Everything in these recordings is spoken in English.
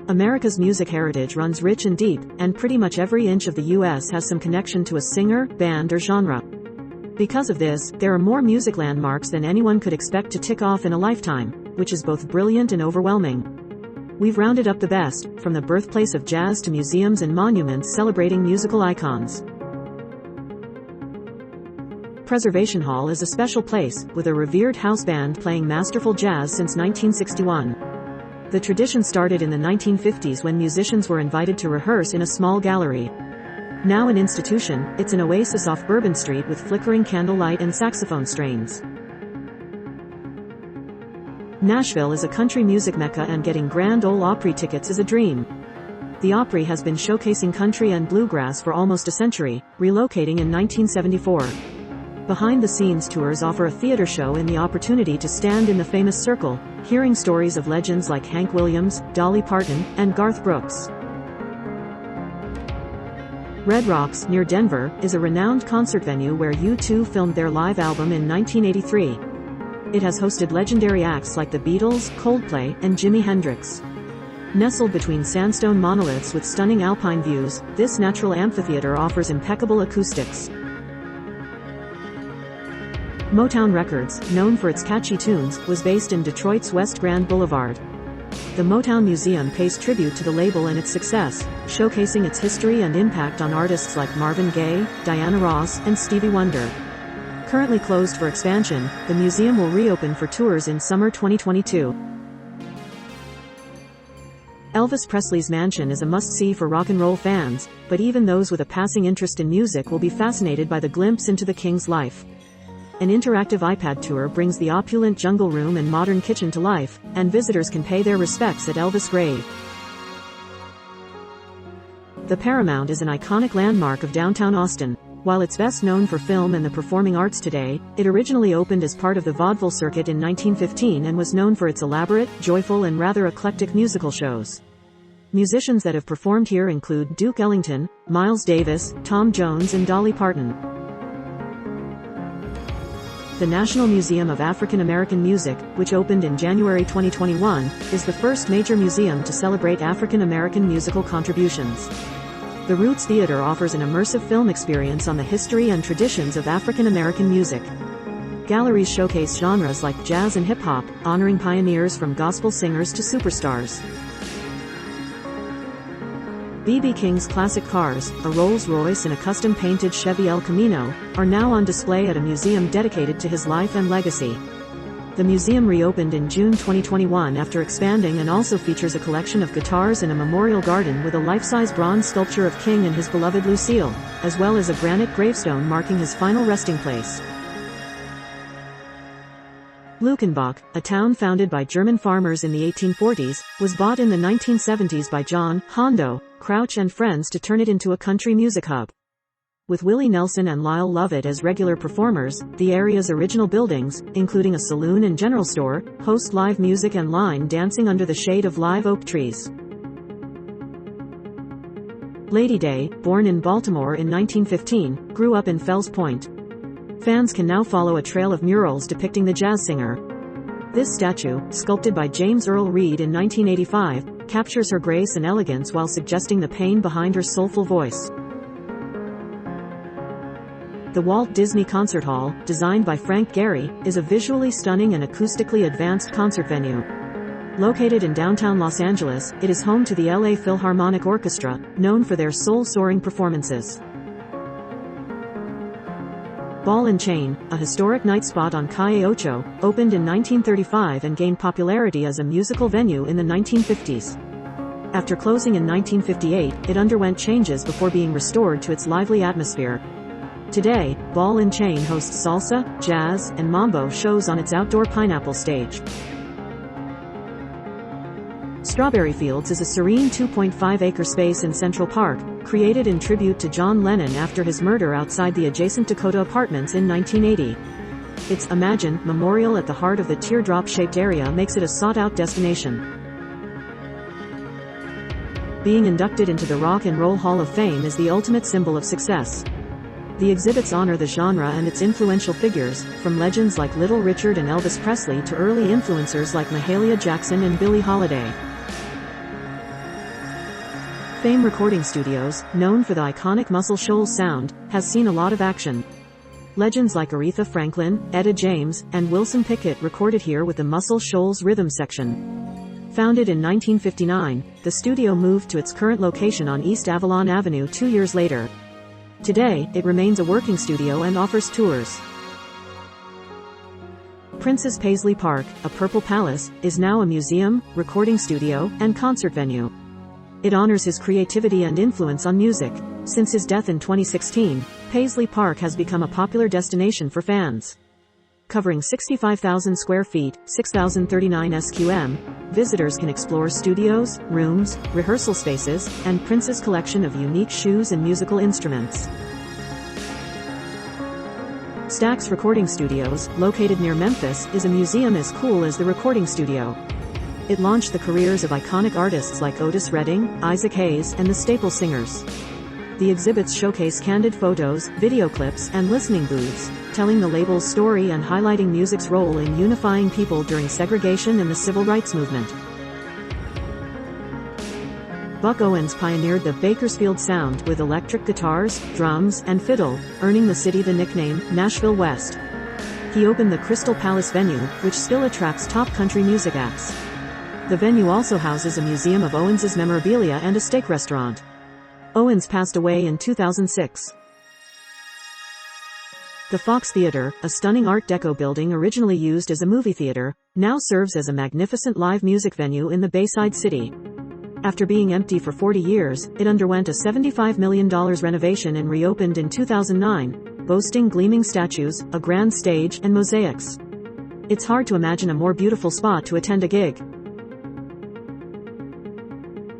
America's music heritage runs rich and deep, and pretty much every inch of the U.S. has some connection to a singer, band or genre. Because of this, there are more music landmarks than anyone could expect to tick off in a lifetime, which is both brilliant and overwhelming. We've rounded up the best, from the birthplace of jazz to museums and monuments celebrating musical icons. Preservation Hall is a special place, with a revered house band playing masterful jazz since 1961. The tradition started in the 1950s when musicians were invited to rehearse in a small gallery. Now an institution, it's an oasis off Bourbon Street with flickering candlelight and saxophone strains. Nashville is a country music mecca, and getting Grand Ole Opry tickets is a dream. The Opry has been showcasing country and bluegrass for almost a century, relocating in 1974. Behind-the-scenes tours offer a theater show and the opportunity to stand in the famous circle, hearing stories of legends like Hank Williams, Dolly Parton, and Garth Brooks. Red Rocks, near Denver, is a renowned concert venue where U2 filmed their live album in 1983. It has hosted legendary acts like the Beatles, Coldplay, and Jimi Hendrix. Nestled between sandstone monoliths with stunning alpine views, this natural amphitheater offers impeccable acoustics. Motown Records, known for its catchy tunes, was based in Detroit's West Grand Boulevard. The Motown Museum pays tribute to the label and its success, showcasing its history and impact on artists like Marvin Gaye, Diana Ross, and Stevie Wonder. Currently closed for expansion, the museum will reopen for tours in summer 2022. Elvis Presley's mansion is a must-see for rock and roll fans, but even those with a passing interest in music will be fascinated by the glimpse into the King's life. An interactive iPad tour brings the opulent jungle room and modern kitchen to life, and visitors can pay their respects at Elvis' grave. The Paramount is an iconic landmark of downtown Austin. While it's best known for film and the performing arts today, it originally opened as part of the vaudeville circuit in 1915 and was known for its elaborate, joyful and rather eclectic musical shows. Musicians that have performed here include Duke Ellington, Miles Davis, Tom Jones and Dolly Parton. The National Museum of African American Music, which opened in January 2021, is the first major museum to celebrate African American musical contributions. The Roots Theater offers an immersive film experience on the history and traditions of African American music. Galleries showcase genres like jazz and hip-hop, honoring pioneers from gospel singers to superstars. B.B. King's classic cars, a Rolls-Royce and a custom-painted Chevy El Camino, are now on display at a museum dedicated to his life and legacy. The museum reopened in June 2021 after expanding and also features a collection of guitars and a memorial garden with a life-size bronze sculpture of King and his beloved Lucille, as well as a granite gravestone marking his final resting place. Luckenbach, a town founded by German farmers in the 1840s, was bought in the 1970s by John Hondo Crouch and friends to turn it into a country music hub. With Willie Nelson and Lyle Lovett as regular performers, the area's original buildings, including a saloon and general store, host live music and line dancing under the shade of live oak trees. Lady Day, born in Baltimore in 1915, grew up in Fells Point. Fans can now follow a trail of murals depicting the jazz singer. This statue, sculpted by James Earl Reed in 1985, captures her grace and elegance while suggesting the pain behind her soulful voice. The Walt Disney Concert Hall, designed by Frank Gehry, is a visually stunning and acoustically advanced concert venue. Located in downtown Los Angeles, it is home to the LA Philharmonic Orchestra, known for their soul-soaring performances. Ball and Chain, a historic night spot on Calle Ocho, opened in 1935 and gained popularity as a musical venue in the 1950s. After closing in 1958, it underwent changes before being restored to its lively atmosphere. Today, Ball and Chain hosts salsa, jazz, and mambo shows on its outdoor Pineapple stage. Strawberry Fields is a serene 2.5-acre space in Central Park, created in tribute to John Lennon after his murder outside the adjacent Dakota Apartments in 1980. Its Imagine memorial at the heart of the teardrop-shaped area makes it a sought-out destination. Being inducted into the Rock and Roll Hall of Fame is the ultimate symbol of success. The exhibits honor the genre and its influential figures, from legends like Little Richard and Elvis Presley to early influencers like Mahalia Jackson and Billie Holiday. Fame Recording Studios, known for the iconic Muscle Shoals sound, has seen a lot of action. Legends like Aretha Franklin, Etta James, and Wilson Pickett recorded here with the Muscle Shoals Rhythm Section. Founded in 1959, the studio moved to its current location on East Avalon Avenue 2 years later. Today, it remains a working studio and offers tours. Princess Paisley Park, a Purple Palace, is now a museum, recording studio, and concert venue. It honors his creativity and influence on music. Since his death in 2016, Paisley Park has become a popular destination for fans. Covering 65,000 square feet, 6,039 sqm, visitors can explore studios, rooms, rehearsal spaces, and Prince's collection of unique shoes and musical instruments. Stax Recording Studios, located near Memphis, is a museum as cool as the recording studio. It launched the careers of iconic artists like Otis Redding, Isaac Hayes, and the Staple Singers. The exhibits showcase candid photos, video clips, and listening booths, telling the label's story and highlighting music's role in unifying people during segregation and the civil rights movement. Buck Owens pioneered the Bakersfield sound with electric guitars, drums, and fiddle, earning the city the nickname Nashville West. He opened the Crystal Palace venue, which still attracts top country music acts. The venue also houses a museum of Owens's memorabilia and a steak restaurant. Owens passed away in 2006. The Fox Theater, a stunning Art Deco building originally used as a movie theater, now serves as a magnificent live music venue in the Bayside City. After being empty for 40 years, it underwent a $75 million renovation and reopened in 2009, boasting gleaming statues, a grand stage, and mosaics. It's hard to imagine a more beautiful spot to attend a gig.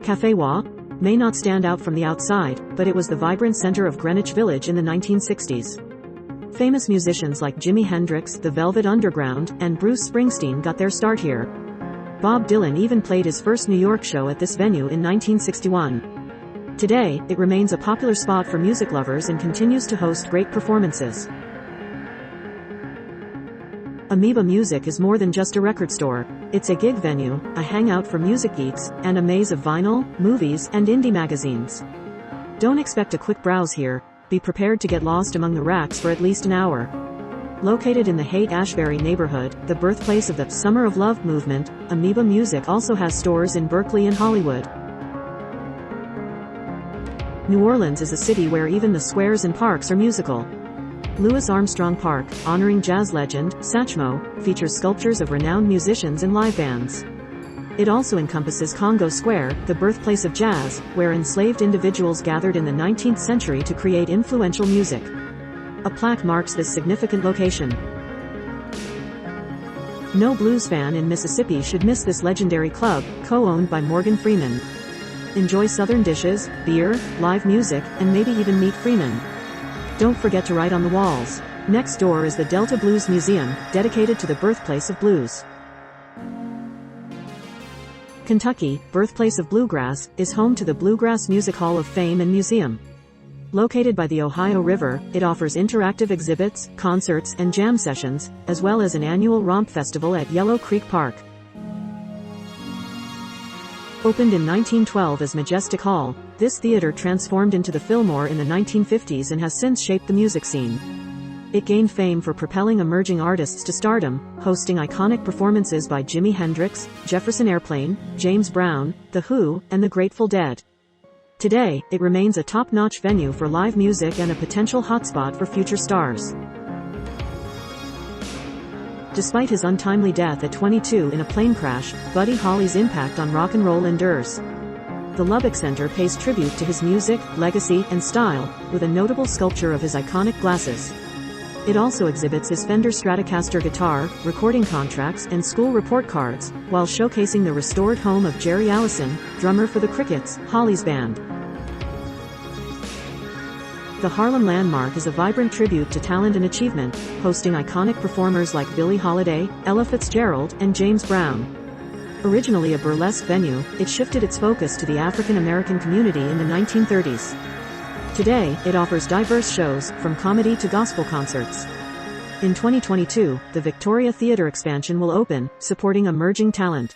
Café Wa may not stand out from the outside, but it was the vibrant center of Greenwich Village in the 1960s. Famous musicians like Jimi Hendrix, the Velvet Underground, and Bruce Springsteen got their start here. Bob Dylan even played his first New York show at this venue in 1961. Today, it remains a popular spot for music lovers and continues to host great performances. Amoeba Music is more than just a record store. It's a gig venue, a hangout for music geeks, and a maze of vinyl, movies, and indie magazines. Don't expect a quick browse here. Be prepared to get lost among the racks for at least an hour. Located in the Haight-Ashbury neighborhood, the birthplace of the Summer of Love movement, Amoeba Music also has stores in Berkeley and Hollywood. New Orleans is a city where even the squares and parks are musical. Louis Armstrong Park, honoring jazz legend, Satchmo, features sculptures of renowned musicians and live bands. It also encompasses Congo Square, the birthplace of jazz, where enslaved individuals gathered in the 19th century to create influential music. A plaque marks this significant location. No blues fan in Mississippi should miss this legendary club, co-owned by Morgan Freeman. Enjoy Southern dishes, beer, live music, and maybe even meet Freeman. Don't forget to write on the walls. Next door is the Delta Blues Museum, dedicated to the birthplace of blues. Kentucky, birthplace of bluegrass, is home to the Bluegrass Music Hall of Fame and Museum. Located by the Ohio River, it offers interactive exhibits, concerts, and jam sessions, as well as an annual romp festival at Yellow Creek Park. Opened in 1912 as Majestic Hall, this theater transformed into the Fillmore in the 1950s and has since shaped the music scene. It gained fame for propelling emerging artists to stardom, hosting iconic performances by Jimi Hendrix, Jefferson Airplane, James Brown, The Who, and the Grateful Dead. Today, it remains a top-notch venue for live music and a potential hotspot for future stars. Despite his untimely death at 22 in a plane crash, Buddy Holly's impact on rock and roll endures. The Lubbock Center pays tribute to his music, legacy, and style, with a notable sculpture of his iconic glasses. It also exhibits his Fender Stratocaster guitar, recording contracts, and school report cards, while showcasing the restored home of Jerry Allison, drummer for the Crickets, Holly's band. The Harlem Landmark is a vibrant tribute to talent and achievement, hosting iconic performers like Billie Holiday, Ella Fitzgerald, and James Brown. Originally a burlesque venue, it shifted its focus to the African American community in the 1930s. Today, it offers diverse shows, from comedy to gospel concerts. In 2022, the Victoria Theatre expansion will open, supporting emerging talent.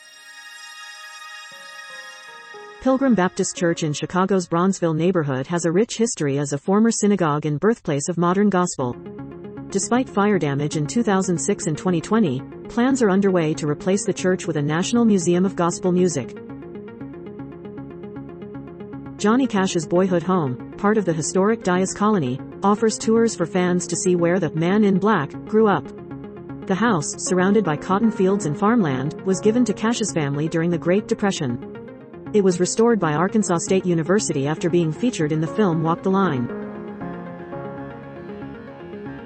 Pilgrim Baptist Church in Chicago's Bronzeville neighborhood has a rich history as a former synagogue and birthplace of modern gospel. Despite fire damage in 2006 and 2020, plans are underway to replace the church with a National Museum of Gospel Music. Johnny Cash's boyhood home, part of the historic Dias Colony, offers tours for fans to see where the Man in Black grew up. The house, surrounded by cotton fields and farmland, was given to Cash's family during the Great Depression. It was restored by Arkansas State University after being featured in the film Walk the Line.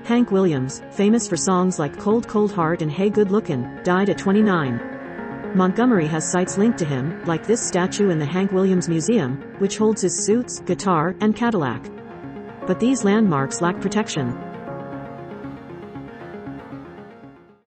Hank Williams, famous for songs like Cold Cold Heart and Hey Good Lookin', died at 29. Montgomery has sites linked to him, like this statue in the Hank Williams Museum, which holds his suits, guitar, and Cadillac. But these landmarks lack protection.